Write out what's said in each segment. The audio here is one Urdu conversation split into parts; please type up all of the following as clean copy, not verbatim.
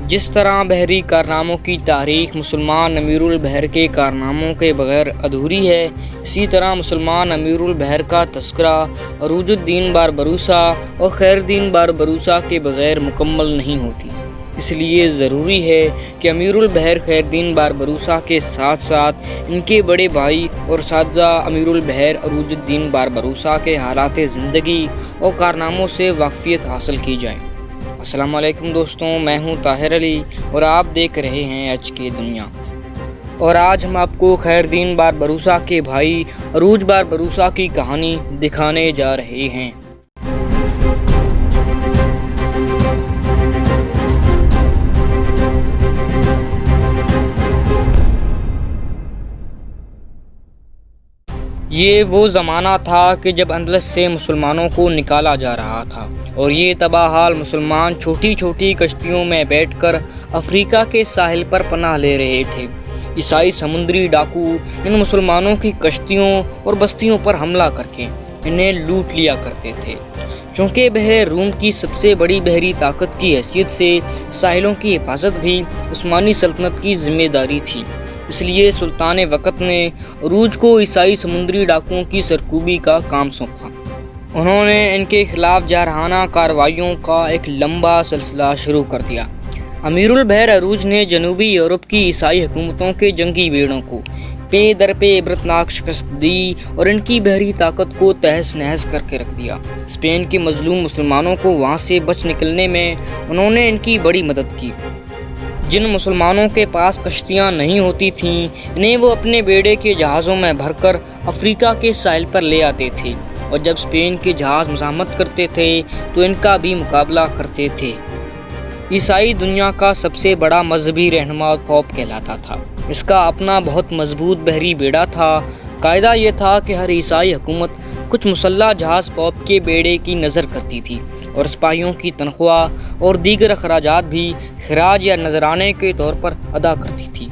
جس طرح بحری کارناموں کی تاریخ مسلمان امیر البحر کے کارناموں کے بغیر ادھوری ہے، اسی طرح مسلمان امیر البحر کا تذکرہ عروج الدین باربروسا اور خیر الدین باربروسا کے بغیر مکمل نہیں ہوتی۔ اس لیے ضروری ہے کہ امیر البحر خیر الدین باربروسا کے ساتھ ساتھ ان کے بڑے بھائی اور اساتذہ امیر البحر عروج الدین باربروسا کے حالات زندگی اور کارناموں سے واقفیت حاصل کی جائے۔ السلام علیکم دوستوں، میں ہوں طاہر علی اور آپ دیکھ رہے ہیں ایچ کے دنیا، اور آج ہم آپ کو خیر الدین باربروسا کے بھائی عروج باربروسا کی کہانی دکھانے جا رہے ہیں۔ یہ وہ زمانہ تھا کہ جب اندلس سے مسلمانوں کو نکالا جا رہا تھا اور یہ تباہ حال مسلمان چھوٹی چھوٹی کشتیوں میں بیٹھ کر افریقہ کے ساحل پر پناہ لے رہے تھے۔ عیسائی سمندری ڈاکو ان مسلمانوں کی کشتیوں اور بستیوں پر حملہ کر کے انہیں لوٹ لیا کرتے تھے۔ چونکہ بحر روم کی سب سے بڑی بحری طاقت کی حیثیت سے ساحلوں کی حفاظت بھی عثمانی سلطنت کی ذمہ داری تھی، اس لیے سلطان وقت نے عروج کو عیسائی سمندری ڈاکوؤں کی سرکوبی کا کام سونپا۔ انہوں نے ان کے خلاف جارحانہ کارروائیوں کا ایک لمبا سلسلہ شروع کر دیا۔ امیر البحر عروج نے جنوبی یورپ کی عیسائی حکومتوں کے جنگی بیڑوں کو پے در پے عبرتناک شکست دی اور ان کی بحری طاقت کو تہس نہس کر کے رکھ دیا۔ اسپین کے مظلوم مسلمانوں کو وہاں سے بچ نکلنے میں انہوں نے ان کی بڑی مدد کی۔ جن مسلمانوں کے پاس کشتیاں نہیں ہوتی تھیں، انہیں وہ اپنے بیڑے کے جہازوں میں بھر کر افریقہ کے ساحل پر لے آتے تھے، اور جب اسپین کے جہاز مزاحمت کرتے تھے تو ان کا بھی مقابلہ کرتے تھے۔ عیسائی دنیا کا سب سے بڑا مذہبی رہنما پوپ کہلاتا تھا۔ اس کا اپنا بہت مضبوط بحری بیڑا تھا۔ قاعدہ یہ تھا کہ ہر عیسائی حکومت کچھ مسلح جہاز پوپ کے بیڑے کی نظر کرتی تھی، اور سپاہیوں کی تنخواہ اور دیگر اخراجات بھی خراج یا نذرانے کے طور پر ادا کرتی تھی۔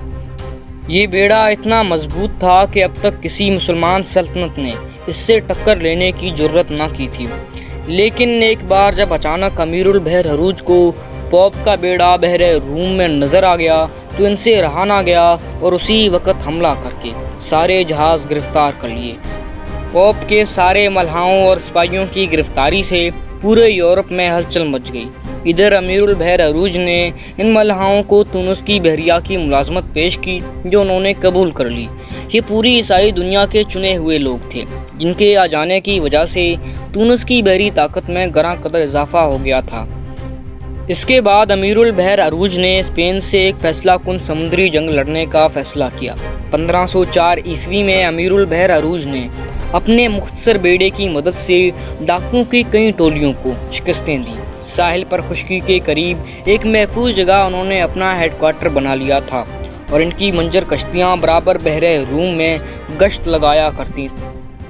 یہ بیڑا اتنا مضبوط تھا کہ اب تک کسی مسلمان سلطنت نے اس سے ٹکر لینے کی جرت نہ کی تھی۔ لیکن ایک بار جب اچانک امیر البحر عروج کو پوپ کا بیڑا بحر روم میں نظر آ گیا تو ان سے رہا نہ گیا اور اسی وقت حملہ کر کے سارے جہاز گرفتار کر لیے۔ پوپ کے سارے ملحاؤں اور سپاہیوں کی گرفتاری سے پورے یورپ میں ہلچل مچ گئی۔ ادھر امیر البحر عروج نے ان ملحاؤں کو تونس کی بحریہ کی ملازمت پیش کی، جو انہوں نے قبول کر لی۔ یہ پوری عیسائی دنیا کے چنے ہوئے لوگ تھے، جن کے آ جانے کی وجہ سے تونس کی بحری طاقت میں گراں قدر اضافہ ہو گیا تھا۔ اس کے بعد امیر البحر عروج نے اسپین سے ایک فیصلہ کن سمندری جنگ لڑنے کا فیصلہ کیا۔ 1504 عیسوی میں امیر البحر عروج نے اپنے مختصر بیڑے کی مدد سے ڈاکوؤں کی کئی ٹولیوں کو شکستیں دیں۔ ساحل پر خشکی کے قریب ایک محفوظ جگہ انہوں نے اپنا ہیڈ کوارٹر بنا لیا تھا، اور ان کی منجر کشتیاں برابر بحر روم میں گشت لگایا کرتی۔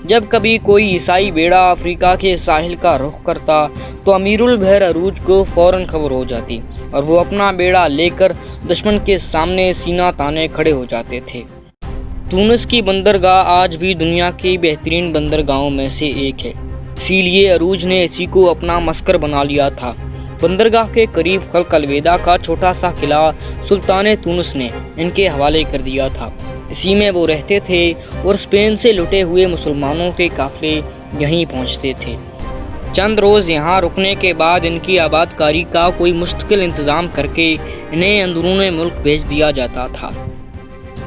جب کبھی کوئی عیسائی بیڑا افریقہ کے ساحل کا رخ کرتا تو امیر البحر عروج کو فوراً خبر ہو جاتی، اور وہ اپنا بیڑا لے کر دشمن کے سامنے سینہ تانے کھڑے ہو جاتے تھے۔ تونس کی بندرگاہ آج بھی دنیا کی بہترین بندرگاہوں میں سے ایک ہے، اسی لیے عروج نے اسی کو اپنا مسکن بنا لیا تھا۔ بندرگاہ کے قریب خلق الوداع کا چھوٹا سا قلعہ سلطان تونس نے ان کے حوالے کر دیا تھا۔ اسی میں وہ رہتے تھے اور اسپین سے لٹے ہوئے مسلمانوں کے قافلے یہیں پہنچتے تھے۔ چند روز یہاں رکنے کے بعد ان کی آباد کاری کا کوئی مستقل انتظام کر کے انہیں اندرون ملک بھیج دیا جاتا تھا۔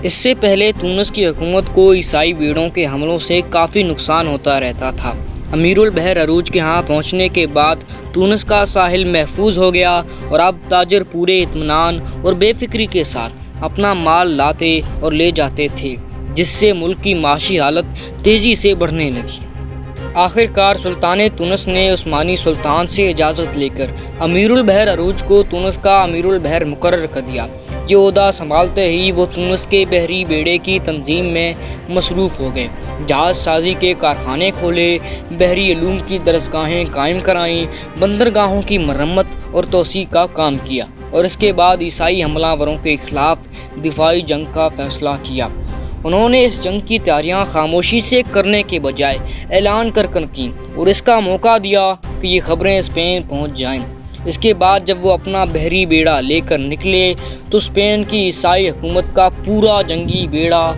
اس سے پہلے تونس کی حکومت کو عیسائی بیڑوں کے حملوں سے کافی نقصان ہوتا رہتا تھا۔ امیر البحر عروج کے ہاں پہنچنے کے بعد تونس کا ساحل محفوظ ہو گیا، اور اب تاجر پورے اطمینان اور بے فکری کے ساتھ اپنا مال لاتے اور لے جاتے تھے، جس سے ملک کی معاشی حالت تیزی سے بڑھنے لگی۔ آخر کار سلطان تونس نے عثمانی سلطان سے اجازت لے کر امیر البحر عروج کو تونس کا امیر البحر مقرر کر دیا۔ یہ عہدہ سنبھالتے ہی وہ تونس کے بحری بیڑے کی تنظیم میں مصروف ہو گئے، جہاز سازی کے کارخانے کھولے، بحری علوم کی درسگاہیں قائم کرائیں، بندرگاہوں کی مرمت اور توسیع کا کام کیا، اور اس کے بعد عیسائی حملہ وروں کے خلاف دفاعی جنگ کا فیصلہ کیا۔ انہوں نے اس جنگ کی تیاریاں خاموشی سے کرنے کے بجائے اعلان کر کیں، اور اس کا موقع دیا کہ یہ خبریں اسپین پہنچ جائیں۔ اس کے بعد جب وہ اپنا بحری بیڑا لے کر نکلے تو اسپین کی عیسائی حکومت کا پورا جنگی بیڑا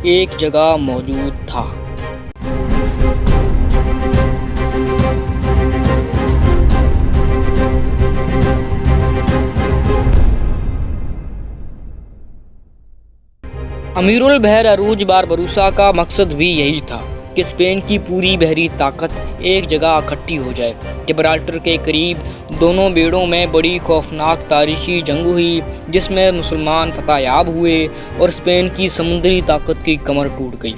ایک جگہ موجود تھا۔ امیر البحر عروج باربروسا کا مقصد بھی یہی تھا کہ اسپین کی پوری بحری طاقت ایک جگہ اکٹھی ہو جائے۔ جبرالٹر کے قریب دونوں بیڑوں میں بڑی خوفناک تاریخی جنگ ہوئی جس میں مسلمان فتح یاب ہوئے اور اسپین کی سمندری طاقت کی کمر ٹوٹ گئی۔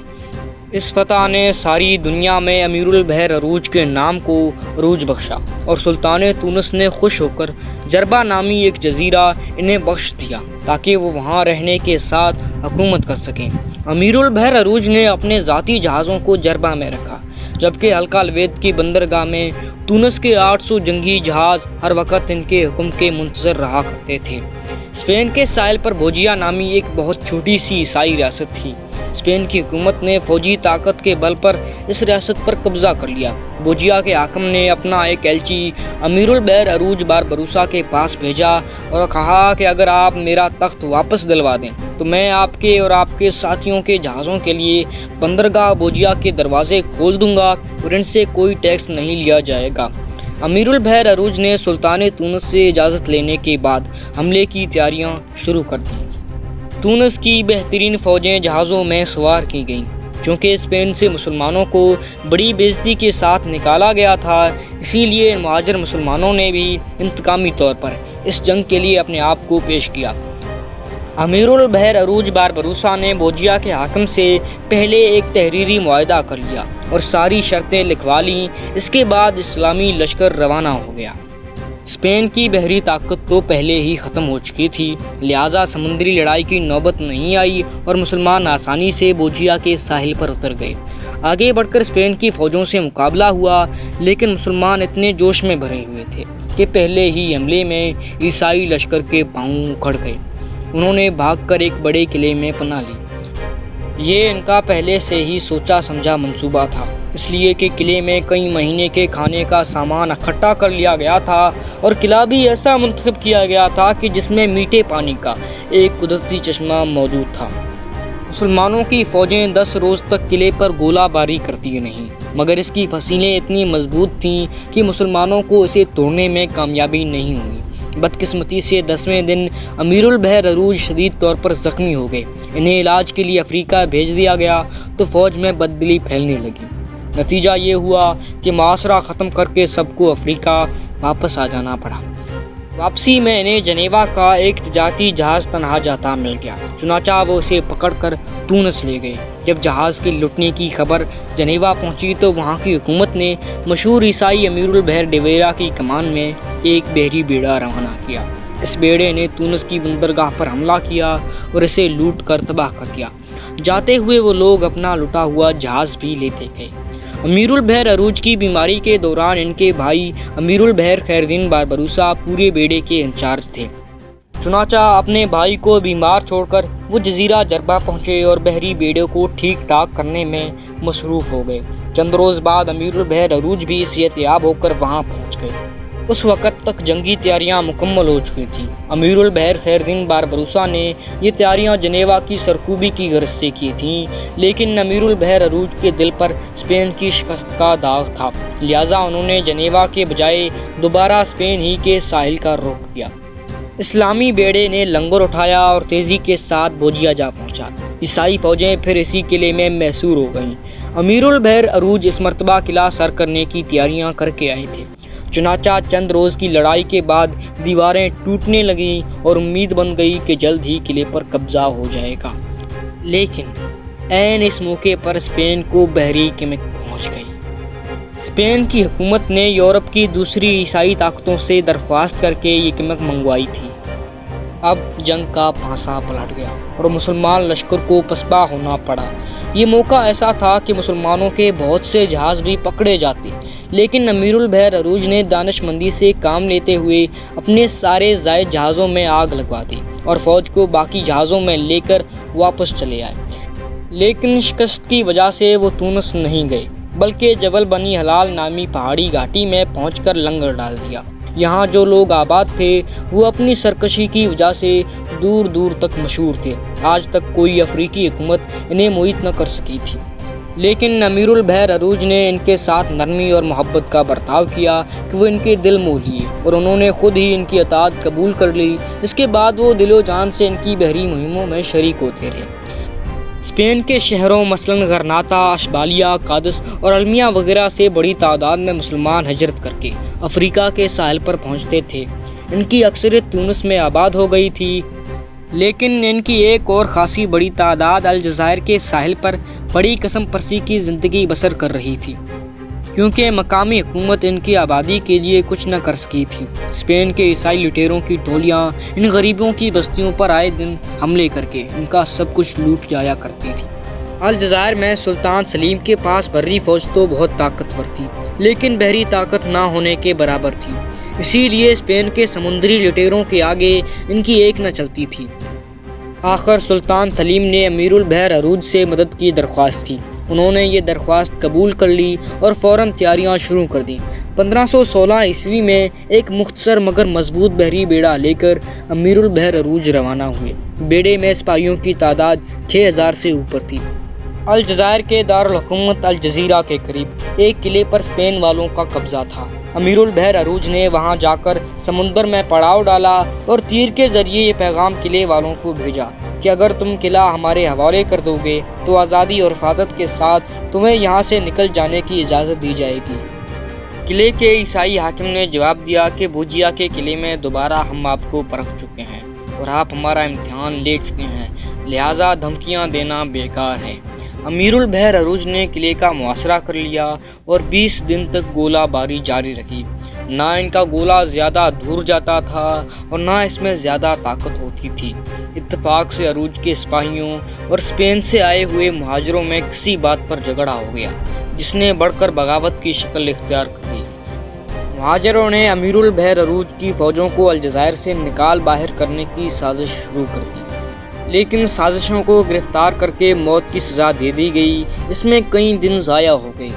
اس فتح نے ساری دنیا میں امیر البحر عروج کے نام کو عروج بخشا اور سلطان تونس نے خوش ہو کر جربہ نامی ایک جزیرہ انہیں بخش دیا تاکہ وہ وہاں رہنے کے ساتھ حکومت کر سکیں۔ امیر البحر عروج نے اپنے ذاتی جہازوں کو جربہ میں رکھا جبکہ حلقہ الوید کی بندرگاہ میں تونس کے 800 جنگی جہاز ہر وقت ان کے حکم کے منتظر رہا کرتے تھے۔ اسپین کے ساحل پر بوجیا نامی ایک بہت چھوٹی سی عیسائی ریاست تھی۔ اسپین کی حکومت نے فوجی طاقت کے بل پر اس ریاست پر قبضہ کر لیا۔ بوجیا کے حاکم نے اپنا ایک ایلچی امیر البحر عروج باربروسا کے پاس بھیجا اور کہا کہ اگر آپ میرا تخت واپس دلوا دیں تو میں آپ کے اور آپ کے ساتھیوں کے جہازوں کے لیے بندرگاہ بوجیا کے دروازے کھول دوں گا اور ان سے کوئی ٹیکس نہیں لیا جائے گا۔ امیر البحر عروج نے سلطان تونس سے اجازت لینے کے بعد حملے کی تیاریاں شروع کر دیں۔ تونس کی بہترین فوجیں جہازوں میں سوار کی گئیں۔ چونکہ اسپین سے مسلمانوں کو بڑی بے عزتی کے ساتھ نکالا گیا تھا، اسی لیے مہاجر مسلمانوں نے بھی انتقامی طور پر اس جنگ کے لیے اپنے آپ کو پیش کیا۔ امیر البحر عروج باربروسا نے بوجیا کے حاکم سے پہلے ایک تحریری معاہدہ کر لیا اور ساری شرطیں لکھوا لیں۔ اس کے بعد اسلامی لشکر روانہ ہو گیا۔ اسپین کی بحری طاقت تو پہلے ہی ختم ہو چکی تھی، لہٰذا سمندری لڑائی کی نوبت نہیں آئی اور مسلمان آسانی سے بوجیا کے ساحل پر اتر گئے۔ آگے بڑھ کر اسپین کی فوجوں سے مقابلہ ہوا، لیکن مسلمان اتنے جوش میں بھرے ہوئے تھے کہ پہلے ہی حملے میں عیسائی لشکر کے پاؤں اکھڑ گئے۔ انہوں نے بھاگ کر ایک بڑے قلعے میں پناہ لی۔ یہ ان کا پہلے سے ہی سوچا سمجھا منصوبہ تھا، اس لیے کہ قلعے میں کئی مہینے کے کھانے کا سامان اکٹھا کر لیا گیا تھا اور قلعہ بھی ایسا منتخب کیا گیا تھا کہ جس میں میٹھے پانی کا ایک قدرتی چشمہ موجود تھا۔ مسلمانوں کی فوجیں 10 روز تک قلعے پر گولہ باری کرتی رہیں، مگر اس کی فصیلیں اتنی مضبوط تھیں کہ مسلمانوں کو اسے توڑنے میں کامیابی نہیں ہوئی۔ بدقسمتی سے 10ویں دن امیر البحر عروج شدید طور پر زخمی ہو گئے۔ انہیں علاج کے لیے افریقہ بھیج دیا گیا تو فوج میں بددلی پھیلنے لگی۔ نتیجہ یہ ہوا کہ معاصرہ ختم کر کے سب کو افریقہ واپس آ جانا پڑا۔ واپسی میں انہیں جنیوا کا ایک تجارتی جہاز تنہا جاتا مل گیا، چنانچہ وہ اسے پکڑ کر تونس لے گئے۔ جب جہاز کے لٹنے کی خبر جنیوا پہنچی تو وہاں کی حکومت نے مشہور عیسائی امیر البحر ڈیویرا کی کمان میں ایک بحری بیڑا روانہ کیا۔ اس بیڑے نے تونس کی بندرگاہ پر حملہ کیا اور اسے لوٹ کر تباہ کر دیا۔ جاتے ہوئے وہ لوگ اپنا لٹا ہوا جہاز بھی لیتے گئے۔ امیر البحر عروج کی بیماری کے دوران ان کے بھائی امیر البحر خیردین باربروسا پورے بیڑے کے انچارج تھے۔ چنانچہ اپنے بھائی کو بیمار چھوڑ کر وہ جزیرہ جربہ پہنچے اور بحری بیڑے کو ٹھیک ٹھاک کرنے میں مصروف ہو گئے۔ چند روز بعد امیر البحر عروج بھی صحت یاب ہو کر وہاں پہنچ گئے۔ اس وقت تک جنگی تیاریاں مکمل ہو چکی تھیں۔ امیر البحر خیردین باربروسا نے یہ تیاریاں جنیوا کی سرکوبی کی غرض سے کی تھیں، لیکن امیر البحر عروج کے دل پر اسپین کی شکست کا داغ تھا، لہٰذا انہوں نے جنیوا کے بجائے دوبارہ اسپین ہی کے ساحل کا رخ کیا۔ اسلامی بیڑے نے لنگر اٹھایا اور تیزی کے ساتھ بوجیا جا پہنچا۔ عیسائی فوجیں پھر اسی قلعے میں محصور ہو گئیں۔ امیر البحر عروج اس مرتبہ قلعہ سر کرنے کی تیاریاں کر کے آئے تھے، چنانچہ چند روز کی لڑائی کے بعد دیواریں ٹوٹنے لگیں اور امید بن گئی کہ جلد ہی قلعے پر قبضہ ہو جائے گا، لیکن عین اس موقع پر اسپین کو بحری کمک پہنچ گئی۔ اسپین کی حکومت نے یورپ کی دوسری عیسائی طاقتوں سے درخواست کر کے یہ کمک منگوائی تھی۔ اب جنگ کا پانسا پلٹ گیا اور مسلمان لشکر کو پسپا ہونا پڑا۔ یہ موقع ایسا تھا کہ مسلمانوں کے بہت سے جہاز بھی پکڑے جاتے، لیکن امیر البحر عروج نے دانش مندی سے کام لیتے ہوئے اپنے سارے زائد جہازوں میں آگ لگوا دی اور فوج کو باقی جہازوں میں لے کر واپس چلے آئے۔ لیکن شکست کی وجہ سے وہ تونس نہیں گئے، بلکہ جبل بنی ہلال نامی پہاڑی گھاٹی میں پہنچ کر لنگر ڈال دیا۔ یہاں جو لوگ آباد تھے وہ اپنی سرکشی کی وجہ سے دور دور تک مشہور تھے۔ آج تک کوئی افریقی حکومت انہیں محیط نہ کر سکی تھی، لیکن امیر البحر عروج نے ان کے ساتھ نرمی اور محبت کا برتاؤ کیا کہ وہ ان کے دل موہ لیے اور انہوں نے خود ہی ان کی اطاعت قبول کر لی۔ اس کے بعد وہ دل و جان سے ان کی بحری مہموں میں شریک ہوتے رہے۔ اسپین کے شہروں مثلاً غرناطہ، اشبالیہ، قادس اور المیہ وغیرہ سے بڑی تعداد میں مسلمان ہجرت کر کے افریقہ کے ساحل پر پہنچتے تھے۔ ان کی اکثریت تونس میں آباد ہو گئی تھی، لیکن ان کی ایک اور خاصی بڑی تعداد الجزائر کے ساحل پر بڑی قسم پرسی کی زندگی بسر کر رہی تھی، کیونکہ مقامی حکومت ان کی آبادی کے لیے کچھ نہ کر سکی تھی۔ اسپین کے عیسائی لٹیروں کی ٹولیاں ان غریبوں کی بستیوں پر آئے دن حملے کر کے ان کا سب کچھ لوٹ جایا کرتی تھی۔ الجزائر میں سلطان سلیم کے پاس بحری فوج تو بہت طاقتور تھی، لیکن بحری طاقت نہ ہونے کے برابر تھی، اسی لیے اسپین کے سمندری لٹیروں کے آگے ان کی ایک نہ چلتی تھی۔ آخر سلطان سلیم نے امیر البحر عروج سے مدد کی درخواست کی۔ انہوں نے یہ درخواست قبول کر لی اور فوراً تیاریاں شروع کر دیں۔ 1516 عیسوی میں ایک مختصر مگر مضبوط بحری بیڑا لے کر امیر البحر عروج روانہ ہوئے۔ بیڑے میں سپاہیوں کی تعداد 6000 سے اوپر تھی۔ الجزائر کے دارالحکومت الجزیرہ کے قریب ایک قلعے پر اسپین والوں کا قبضہ تھا۔ امیر البحر عروج نے وہاں جا کر سمندر میں پڑاؤ ڈالا اور تیر کے ذریعے یہ پیغام قلعے والوں کو بھیجا کہ اگر تم قلعہ ہمارے حوالے کر دو گے تو آزادی اور حفاظت کے ساتھ تمہیں یہاں سے نکل جانے کی اجازت دی جائے گی۔ قلعے کے عیسائی حاکم نے جواب دیا کہ بوجیا کے قلعے میں دوبارہ ہم آپ کو پرکھ چکے ہیں اور آپ ہمارا امتحان لے چکے ہیں، لہٰذا دھمکیاں دینا بیکار ہے۔ امیر البحر عروج نے قلعے کا محاصرہ کر لیا اور 20 دن تک گولہ باری جاری رکھی۔ نہ ان کا گولہ زیادہ دور جاتا تھا اور نہ اس میں زیادہ طاقت ہوتی تھی۔ اتفاق سے عروج کے سپاہیوں اور اسپین سے آئے ہوئے مہاجروں میں کسی بات پر جھگڑا ہو گیا جس نے بڑھ کر بغاوت کی شکل اختیار کر لی۔ مہاجروں نے امیر البحر عروج کی فوجوں کو الجزائر سے نکال باہر کرنے کی سازش شروع کر دی، لیکن سازشوں کو گرفتار کر کے موت کی سزا دے دی گئی۔ اس میں کئی دن ضائع ہو گئے۔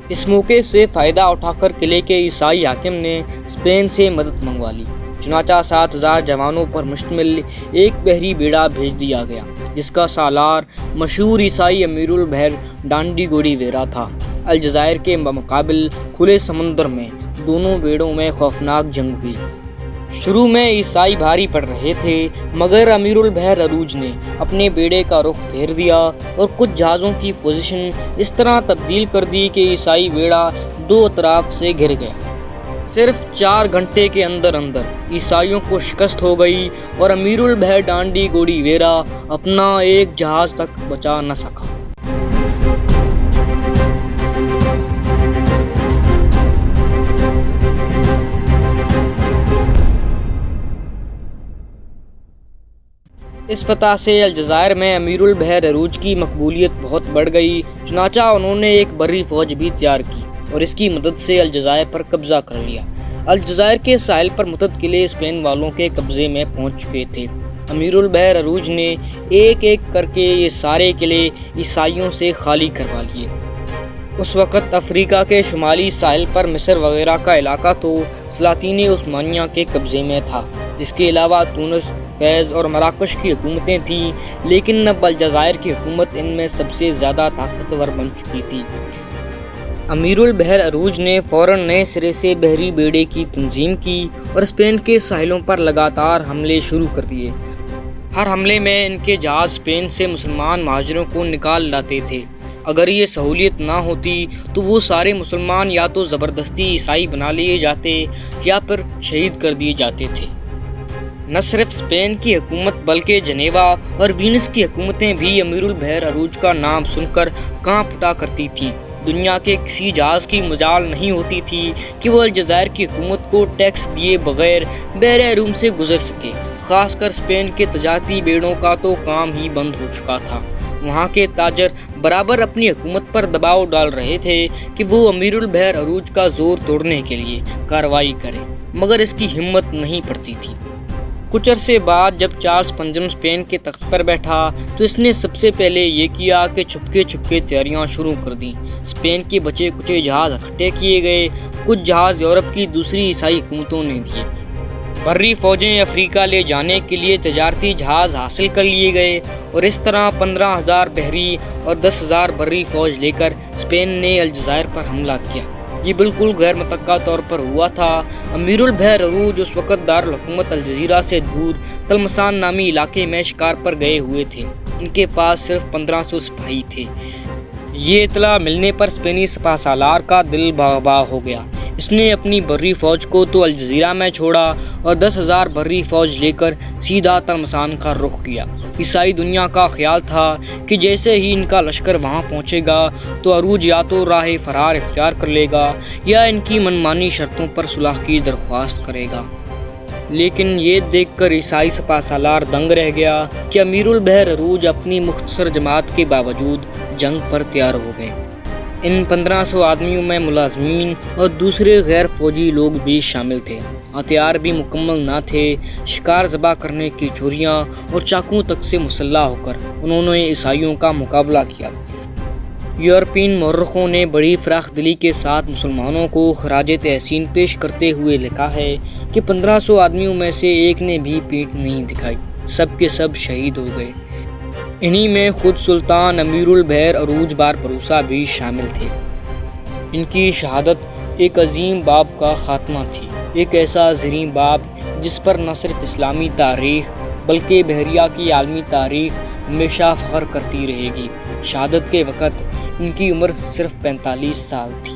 اس موقع سے فائدہ اٹھا کر قلعے کے عیسائی حاکم نے اسپین سے مدد منگوا لی۔ چنانچہ 7000 جوانوں پر مشتمل ایک بحری بیڑا بھیج دیا گیا جس کا سالار مشہور عیسائی امیر البحر ڈانڈی گوڑی ویرا تھا۔ الجزائر کے بمقابل کھلے سمندر میں دونوں بیڑوں میں خوفناک جنگ ہوئی۔ شروع میں عیسائی بھاری پڑ رہے تھے، مگر امیر البحر عروج نے اپنے بیڑے کا رخ پھیر دیا اور کچھ جہازوں کی پوزیشن اس طرح تبدیل کر دی کہ عیسائی بیڑا دو اطراف سے گھر گیا۔ صرف 4 گھنٹے کے اندر عیسائیوں کو شکست ہو گئی اور امیر البحر ڈانڈی گوڑی ویرا اپنا ایک جہاز تک بچا نہ سکا۔ اس فتح سے الجزائر میں امیر البحر عروج کی مقبولیت بہت بڑھ گئی، چنانچہ انہوں نے ایک بری فوج بھی تیار کی اور اس کی مدد سے الجزائر پر قبضہ کر لیا۔ الجزائر کے ساحل پر متعدد قلعے اسپین والوں کے قبضے میں پہنچ چکے تھے۔ امیر البحر عروج نے ایک ایک کر کے یہ سارے قلعے عیسائیوں سے خالی کروا لیے۔ اس وقت افریقہ کے شمالی ساحل پر مصر وغیرہ کا علاقہ تو سلاطین عثمانیہ کے قبضے میں تھا۔ اس کے علاوہ تونس، فیض اور مراکش کی حکومتیں تھیں، لیکن اب الجزائر کی حکومت ان میں سب سے زیادہ طاقتور بن چکی تھی۔ امیر البحر عروج نے فوراً نئے سرے سے بحری بیڑے کی تنظیم کی اور اسپین کے ساحلوں پر لگاتار حملے شروع کر دیے۔ ہر حملے میں ان کے جہاز اسپین سے مسلمان مہاجروں کو نکال لاتے تھے۔ اگر یہ سہولیت نہ ہوتی تو وہ سارے مسلمان یا تو زبردستی عیسائی بنا لیے جاتے یا پھر شہید کر دیے جاتے تھے۔ نہ صرف اسپین کی حکومت بلکہ جنیوا اور وینس کی حکومتیں بھی امیر البحر عروج کا نام سن کر کانپ اٹھا کرتی تھیں۔ دنیا کے کسی جہاز کی مجال نہیں ہوتی تھی کہ وہ الجزائر کی حکومت کو ٹیکس دیے بغیر بحر روم سے گزر سکے۔ خاص کر اسپین کے تجارتی بیڑوں کا تو کام ہی بند ہو چکا تھا۔ وہاں کے تاجر برابر اپنی حکومت پر دباؤ ڈال رہے تھے کہ وہ امیر البحر عروج کا زور توڑنے کے لیے کارروائی کرے، مگر اس کی ہمت نہیں پڑتی تھی۔ کچھ عرصے بعد جب چارلس پنجم اسپین کے تخت پر بیٹھا تو اس نے سب سے پہلے یہ کیا کہ چھپکے تیاریاں شروع کر دیں۔ اسپین کے بچے کچے جہاز اکٹھے کیے گئے، کچھ جہاز یورپ کی دوسری عیسائی حکومتوں نے دیے۔ بحری فوجیں افریقہ لے جانے کے لیے تجارتی جہاز حاصل کر لیے گئے اور اس طرح 15,000 بحری اور 10,000 بری فوج لے کر اسپین نے الجزائر پر حملہ کیا۔ یہ بالکل غیر متوقع طور پر ہوا تھا۔ امیر البحر عروج اس وقت دارالحکومت الجزیرہ سے دور تلمسان نامی علاقے میں شکار پر گئے ہوئے تھے۔ ان کے پاس صرف 1500 سپاہی تھے۔ یہ اطلاع ملنے پر اسپینی سپہ سالار کا دل باغ باغ ہو گیا۔ اس نے اپنی بری فوج کو تو الجزیرہ میں چھوڑا اور 10,000 بری فوج لے کر سیدھا تلمسان کا رخ کیا۔ عیسائی دنیا کا خیال تھا کہ جیسے ہی ان کا لشکر وہاں پہنچے گا تو عروج یا تو راہ فرار اختیار کر لے گا یا ان کی منمانی شرطوں پر صلح کی درخواست کرے گا۔ لیکن یہ دیکھ کر عیسائی سپہ سالار دنگ رہ گیا کہ امیر البحر عروج اپنی مختصر جماعت کے باوجود جنگ پر تیار ہو گئے۔ ان 1500 آدمیوں میں ملازمین اور دوسرے غیر فوجی لوگ بھی شامل تھے۔ ہتھیار بھی مکمل نہ تھے۔ شکار ذبح کرنے کی چھریاں اور چاقوؤں تک سے مسلح ہو کر انہوں نے عیسائیوں کا مقابلہ کیا۔ یورپین مورخوں نے بڑی فراخ دلی کے ساتھ مسلمانوں کو خراج تحسین پیش کرتے ہوئے لکھا ہے کہ 1500 آدمیوں میں سے ایک نے بھی پیٹھ نہیں دکھائی، سب کے سب شہید ہو گئے۔ انہی میں خود سلطان امیر البحر عروج باربروسا بھی شامل تھے۔ ان کی شہادت ایک عظیم باب کا خاتمہ تھی، ایک ایسا زریں باب جس پر نہ صرف اسلامی تاریخ بلکہ بحریہ کی عالمی تاریخ ہمیشہ فخر کرتی رہے گی۔ شہادت کے وقت ان کی عمر صرف 45 سال تھی۔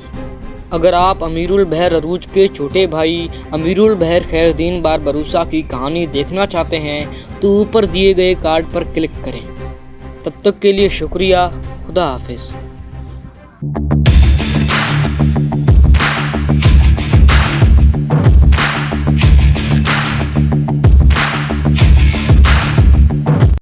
اگر آپ امیر البحر عروج کے چھوٹے بھائی امیر البحر خیر الدین باربروسا کی کہانی دیکھنا چاہتے ہیں تو اوپر دیے گئے کارڈ پر کلک کریں۔ تب تک کے لیے شکریہ۔ خدا حافظ۔